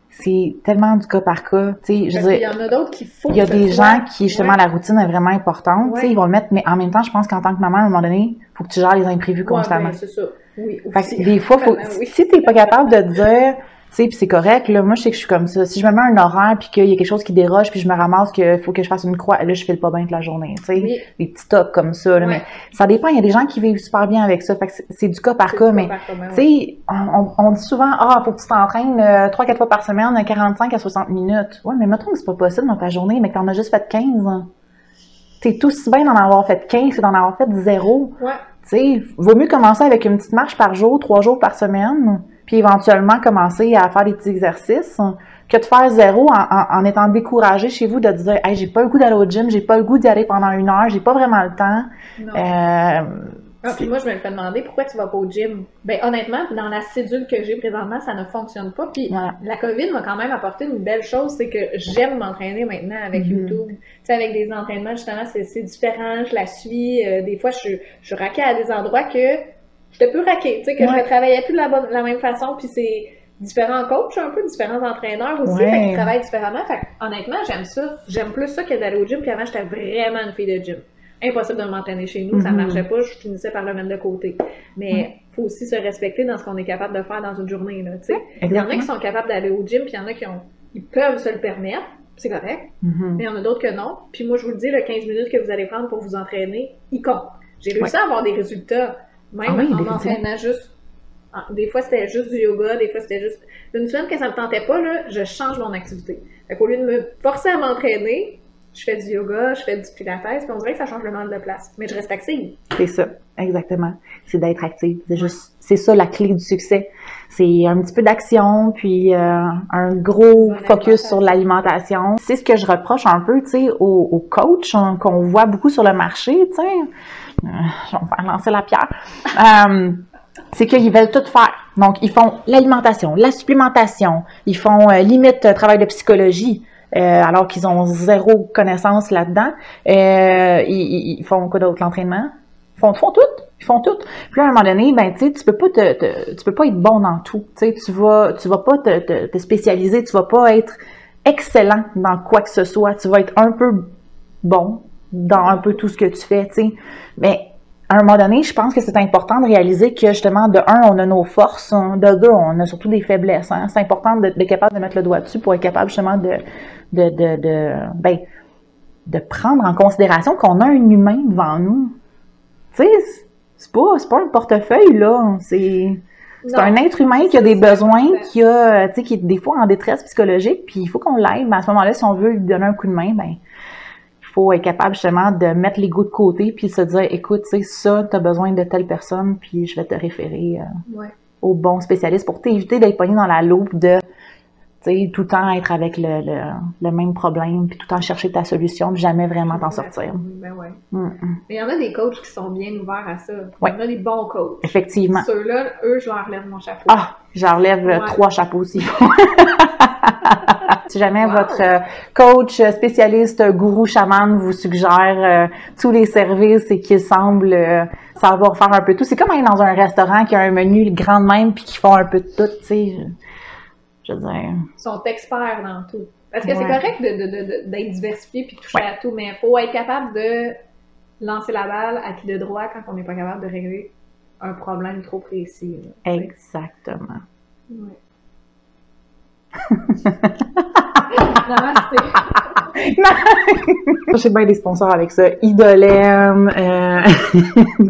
C'est tellement du cas par cas, tu sais. Il y en a d'autres qui faut. Il y a des gens qui, justement, la routine est vraiment importante, tu sais, ils vont le mettre, mais en même temps, je pense qu'en tant que maman, à un moment donné, il faut que tu gères les imprévus constamment. Ben, c'est ça. Oui, fait que des fois, si t'es pas capable de te dire, tu sais, puis c'est correct, là, moi, je sais que je suis comme ça. Si je me mets un horaire, puis qu'il y a quelque chose qui déroge, puis je me ramasse qu'il faut que je fasse une croix, là, je file pas bien toute la journée, tu sais. Des petits tocs comme ça, là, mais ça dépend. Il y a des gens qui vivent super bien avec ça. Fait que c'est du cas par cas, mais, tu sais, on dit souvent, faut que tu t'entraînes 3-4 fois par semaine, 45 à 60 minutes. Ouais, mais mettons que c'est pas possible dans ta journée, mais que t'en as juste fait 15. T'es tout aussi bien d'en avoir fait 15 que d'en avoir fait 0. Ouais. Tu sais, vaut mieux commencer avec une petite marche par jour, 3 jours par semaine, puis éventuellement commencer à faire des petits exercices, que de faire 0 en étant découragé chez vous, de te dire « Hey, j'ai pas le goût d'aller au gym, j'ai pas le goût d'y aller pendant 1 heure, j'ai pas vraiment le temps. » Puis moi, je me fais demander pourquoi tu vas pas au gym. Ben honnêtement, dans la cédule que j'ai présentement, ça ne fonctionne pas. Puis la COVID m'a quand même apporté une belle chose, c'est que j'aime m'entraîner maintenant avec YouTube. Tu sais, avec des entraînements, justement, c'est différent, je la suis. Des fois, je raquais à des endroits que j'étais plus raquée, tu sais, que je ne travaillais plus de la même façon. Puis c'est différents coachs, un peu différents entraîneurs aussi, fait qu'ils travaillent différemment. Fait honnêtement, j'aime ça. J'aime plus ça que d'aller au gym. Puis avant, j'étais vraiment une fille de gym. Impossible de m'entraîner chez nous, ça marchait pas, je finissais par le mettre de côté. Mais faut aussi se respecter dans ce qu'on est capable de faire dans une journée, là, tu sais. Il y en a qui sont capables d'aller au gym, puis il y en a ils peuvent se le permettre, c'est correct. Mais il y en a d'autres que non. Puis moi, je vous le dis, le 15 minutes que vous allez prendre pour vous entraîner, il compte. J'ai réussi à avoir des résultats, même en m'entraînant juste. Des fois, c'était juste du yoga, des fois, c'était juste. Une semaine que ça me tentait pas, là, je change mon activité. Fait qu'au lieu de me forcer à m'entraîner, je fais du yoga, je fais du pilates, puis on dirait que ça change le mal de place. Mais je reste active. C'est ça, exactement. C'est d'être active. C'est ça la clé du succès. C'est un petit peu d'action, puis un gros focus sur l'alimentation. C'est ce que je reproche un peu, tu sais, aux coachs qu'on voit beaucoup sur le marché, tu sais. Je vais me faire lancer la pierre. C'est qu'ils veulent tout faire. Donc, ils font l'alimentation, la supplémentation, ils font limite travail de psychologie. Alors qu'ils ont 0 connaissance là-dedans. Ils font quoi d'autre? L'entraînement? Ils font tout. Puis là, à un moment donné, ben, tu sais, tu peux pas être bon dans tout. Tu sais, tu vas pas te spécialiser, tu vas pas être excellent dans quoi que ce soit. Tu vas être un peu bon dans un peu tout ce que tu fais, tu sais. Mais, à un moment donné, je pense que c'est important de réaliser que, justement, de un, on a nos forces, de deux, on a surtout des faiblesses. Hein. C'est important d'être capable de mettre le doigt dessus pour être capable, justement, de prendre en considération qu'on a un humain devant nous. Tu sais, c'est pas un portefeuille, là. C'est un être humain qui a des besoins, qui est des fois en détresse psychologique, puis il faut qu'on l'aide. Mais à ce moment-là, si on veut lui donner un coup de main, ben, il faut être capable justement de mettre l'ego de côté puis se dire, écoute, tu sais, ça, tu as besoin de telle personne, puis je vais te référer au bon spécialiste pour t'éviter d'être pogné dans la loupe de, tu sais, tout le temps être avec le même problème, puis tout le temps chercher ta solution, puis jamais vraiment t'en sortir. Ben ouais. Mais il y en a des coachs qui sont bien ouverts à ça. Il y en a des bons coachs. Effectivement. Ceux-là, eux, je leur lève mon chapeau. Ah, j'en relève 3 chapeaux aussi. Si jamais votre coach, spécialiste, gourou, chaman vous suggère tous les services et qu'il semble savoir faire un peu tout, c'est comme aller dans un restaurant qui a un menu grand de même puis qui font un peu de tout, tu sais. Je veux dire. Ils sont experts dans tout. Parce que c'est correct d'être diversifié puis de toucher à tout, mais il faut être capable de lancer la balle à pied de droit quand on n'est pas capable de régler un problème trop précis. Là, exactement. Ouais. Namasté. J'ai bien des sponsors avec ça. Idolem,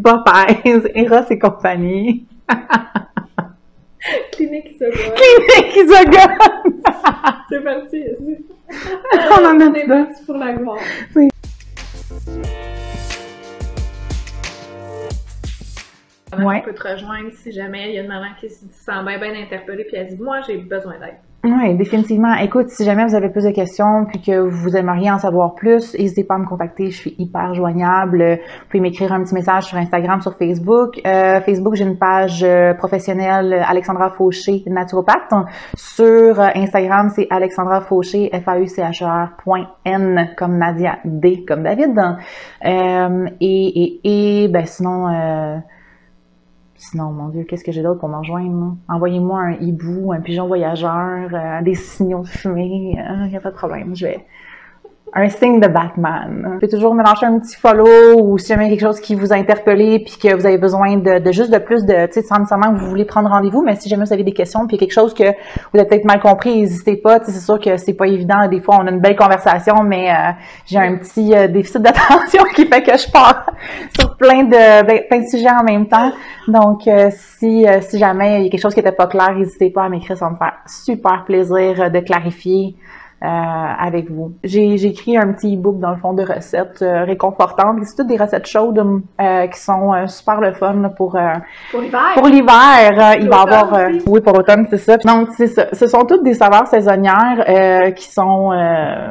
Popeyes, Eros et compagnie. Clinique Isoga. Clinique Isoga. C'est parti. On en a parti pour la gloire. On peut te rejoindre si jamais il y a une maman qui se sent bien interpellée puis elle dit « Moi, j'ai besoin d'aide ». Oui, définitivement. Écoute, si jamais vous avez plus de questions puis que vous aimeriez en savoir plus, n'hésitez pas à me contacter. Je suis hyper joignable. Vous pouvez m'écrire un petit message sur Instagram, sur Facebook. Facebook, j'ai une page professionnelle Alexandra Fauché, naturopathe. Sur Instagram, c'est Alexandra Fauché, FAUCHER.N comme Nadia, D comme David. Ben sinon, mon Dieu, qu'est-ce que j'ai d'autre pour me rejoindre? Envoyez-moi un hibou, un pigeon voyageur, des signaux de fumée, il n'y a pas de problème, je vais... Un signe de Batman. Vous pouvez toujours me lâcher un petit follow ou si jamais il y a quelque chose qui vous a interpellé puis que vous avez besoin de juste de plus de, tu sais, sans nécessairement que vous voulez prendre rendez-vous, mais si jamais vous avez des questions puis il y a quelque chose que vous avez peut-être mal compris, n'hésitez pas. Tu sais, c'est sûr que c'est pas évident. Des fois, on a une belle conversation, mais j'ai un petit déficit d'attention qui fait que je pars sur plein de sujets en même temps. Donc, si jamais il y a quelque chose qui n'était pas clair, n'hésitez pas à m'écrire. Ça va me faire super plaisir de clarifier avec vous. J'ai écrit un petit e-book dans le fond de recettes réconfortantes. C'est toutes des recettes chaudes qui sont super le fun là, pour l'hiver. Pour l'hiver, il va y avoir oui pour l'automne, c'est ça. Donc c'est ça. Ce sont toutes des saveurs saisonnières qui sont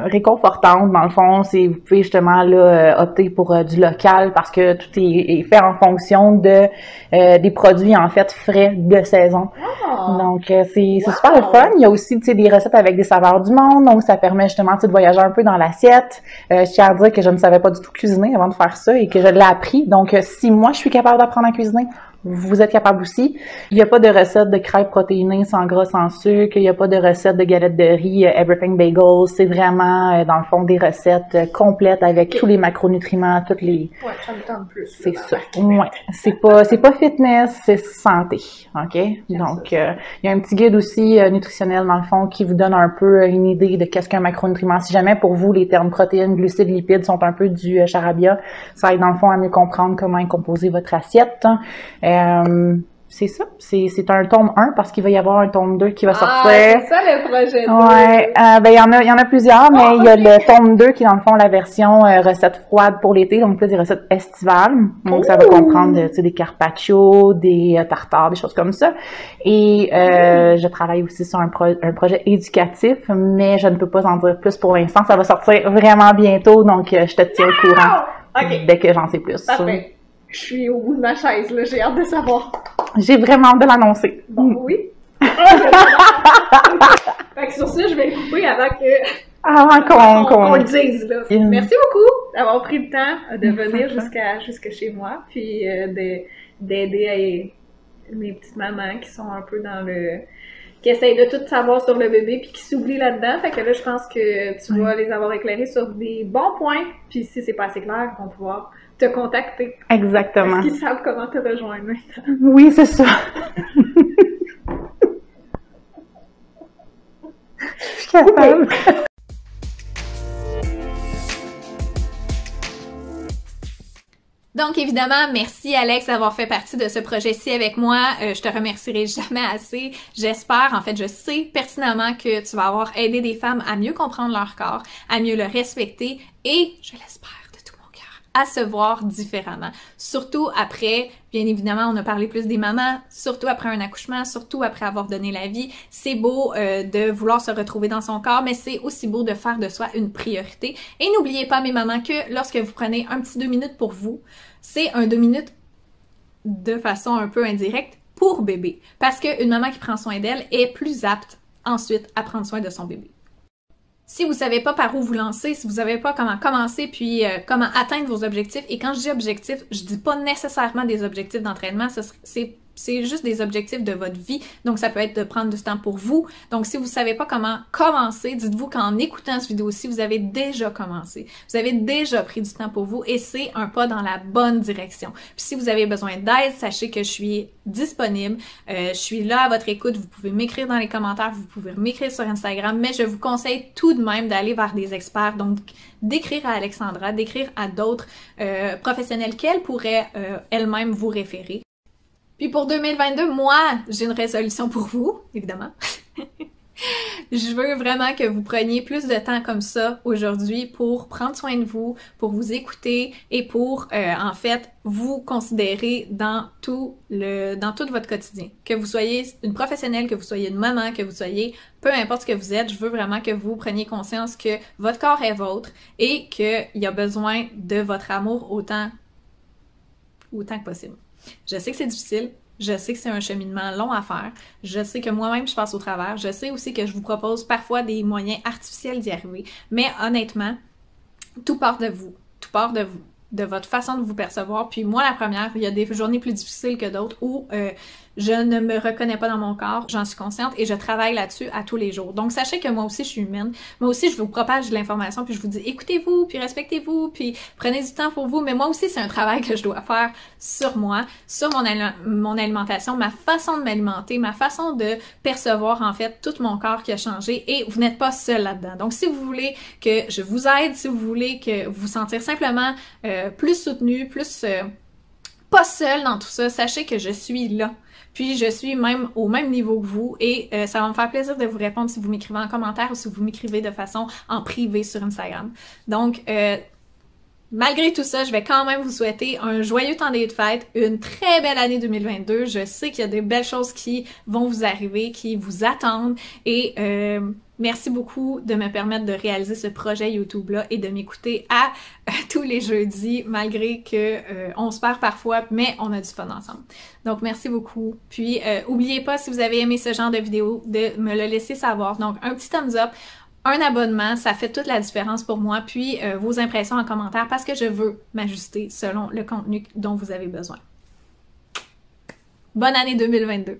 réconfortantes dans le fond. Vous pouvez justement là opter pour du local parce que tout est fait en fonction de des produits en fait frais de saison. Oh. Donc c'est super le fun. Il y a aussi des recettes avec des saveurs du monde. Donc, ça permet justement de voyager un peu dans l'assiette. Je tiens à dire que je ne savais pas du tout cuisiner avant de faire ça et que je l'ai appris. Donc, si moi, je suis capable d'apprendre à cuisiner, vous êtes capable aussi. Il n'y a pas de recette de crêpes protéinées sans gras, sans sucre. Il n'y a pas de recette de galettes de riz, everything bagel. C'est vraiment, dans le fond, des recettes complètes avec tous les macronutriments, toutes les... Ouais, ça me tente plus. C'est ça. Ouais. C'est pas fitness, c'est santé. OK? Donc, il y a un petit guide aussi nutritionnel, dans le fond, qui vous donne un peu une idée de qu'est-ce qu'un macronutriment. Si jamais, pour vous, les termes protéines, glucides, lipides sont un peu du charabia, ça aide, dans le fond, à mieux comprendre comment est composée votre assiette. C'est ça. C'est un tome 1 parce qu'il va y avoir un tome 2 qui va sortir. C'est ça le projet 2. Ouais. Ben, il y en a plusieurs, mais il y a le tome 2 qui est dans le fond la version recettes froides pour l'été, donc plus des recettes estivales. Donc, ça va comprendre, des carpaccio, des tartares, des choses comme ça. Et je travaille aussi sur un projet éducatif, mais je ne peux pas en dire plus pour l'instant. Ça va sortir vraiment bientôt, donc je te tiens au courant dès que j'en sais plus. Parfait. Je suis au bout de ma chaise, là. J'ai hâte de savoir. J'ai vraiment hâte de l'annoncer. Bon, oui. Fait que sur ça, je vais le couper avant qu'on le dise, là. Merci beaucoup d'avoir pris le temps de venir jusqu'à chez moi, puis d'aider mes petites mamans qui sont un peu dans qui essayent de tout savoir sur le bébé puis qui s'oublient là-dedans. Fait que là, je pense que tu vas les avoir éclairés sur des bons points. Puis si c'est pas assez clair, ils vont pouvoir te contacter. Exactement. Parce qu'ils savent comment te rejoindre maintenant. Oui, c'est ça. Je suis capable. Donc, évidemment, merci Alex d'avoir fait partie de ce projet-ci avec moi. Je te remercierai jamais assez. J'espère, en fait, je sais pertinemment que tu vas avoir aidé des femmes à mieux comprendre leur corps, à mieux le respecter et, je l'espère de tout mon cœur, à se voir différemment. Surtout après, bien évidemment, on a parlé plus des mamans, surtout après un accouchement, surtout après avoir donné la vie. C'est beau de vouloir se retrouver dans son corps, mais c'est aussi beau de faire de soi une priorité. Et n'oubliez pas, mes mamans, que lorsque vous prenez un petit 2 minutes pour vous, c'est un 2 minutes de façon un peu indirecte pour bébé. Parce qu'une maman qui prend soin d'elle est plus apte ensuite à prendre soin de son bébé. Si vous savez pas par où vous lancer, si vous savez pas comment commencer puis comment atteindre vos objectifs, et quand je dis objectifs, je dis pas nécessairement des objectifs d'entraînement, c'est juste des objectifs de votre vie. Donc, ça peut être de prendre du temps pour vous. Donc, si vous savez pas comment commencer, dites-vous qu'en écoutant cette vidéo-ci, vous avez déjà commencé. Vous avez déjà pris du temps pour vous et c'est un pas dans la bonne direction. Puis, si vous avez besoin d'aide, sachez que je suis disponible. Je suis là à votre écoute. Vous pouvez m'écrire dans les commentaires, vous pouvez m'écrire sur Instagram, mais je vous conseille tout de même d'aller vers des experts. Donc, d'écrire à Alexandra, d'écrire à d'autres professionnels qu'elle pourrait elle-même vous référer. Puis pour 2022, moi, j'ai une résolution pour vous, évidemment. Je veux vraiment que vous preniez plus de temps comme ça aujourd'hui pour prendre soin de vous, pour vous écouter et pour, en fait, vous considérer dans tout votre quotidien. Que vous soyez une professionnelle, que vous soyez une maman, que vous soyez, peu importe ce que vous êtes, je veux vraiment que vous preniez conscience que votre corps est vôtre et qu'il y a besoin de votre amour autant que possible. Je sais que c'est difficile. Je sais que c'est un cheminement long à faire. Je sais que moi-même, je passe au travers. Je sais aussi que je vous propose parfois des moyens artificiels d'y arriver. Mais honnêtement, tout part de vous. Tout part de vous. De votre façon de vous percevoir. Puis moi, la première, il y a des journées plus difficiles que d'autres où je ne me reconnais pas dans mon corps, j'en suis consciente et je travaille là-dessus à tous les jours. Donc sachez que moi aussi, je suis humaine. Moi aussi, je vous propage de l'information puis je vous dis écoutez-vous, puis respectez-vous, puis prenez du temps pour vous. Mais moi aussi, c'est un travail que je dois faire sur moi, sur mon alimentation, ma façon de m'alimenter, ma façon de percevoir en fait tout mon corps qui a changé et vous n'êtes pas seul là-dedans. Donc si vous voulez que je vous aide, si vous voulez que vous vous sentir simplement plus soutenu, plus pas seul dans tout ça, sachez que je suis là. Puis je suis même au même niveau que vous et ça va me faire plaisir de vous répondre si vous m'écrivez en commentaire ou si vous m'écrivez de façon en privé sur Instagram. Donc, malgré tout ça, je vais quand même vous souhaiter un joyeux temps des fêtes, une très belle année 2022. Je sais qu'il y a des belles choses qui vont vous arriver, qui vous attendent et merci beaucoup de me permettre de réaliser ce projet YouTube-là et de m'écouter à tous les jeudis, malgré que on se perd parfois, mais on a du fun ensemble. Donc, merci beaucoup. Puis, oubliez pas, si vous avez aimé ce genre de vidéo, de me le laisser savoir. Donc, un petit thumbs up, un abonnement, ça fait toute la différence pour moi. Puis, vos impressions en commentaire parce que je veux m'ajuster selon le contenu dont vous avez besoin. Bonne année 2022!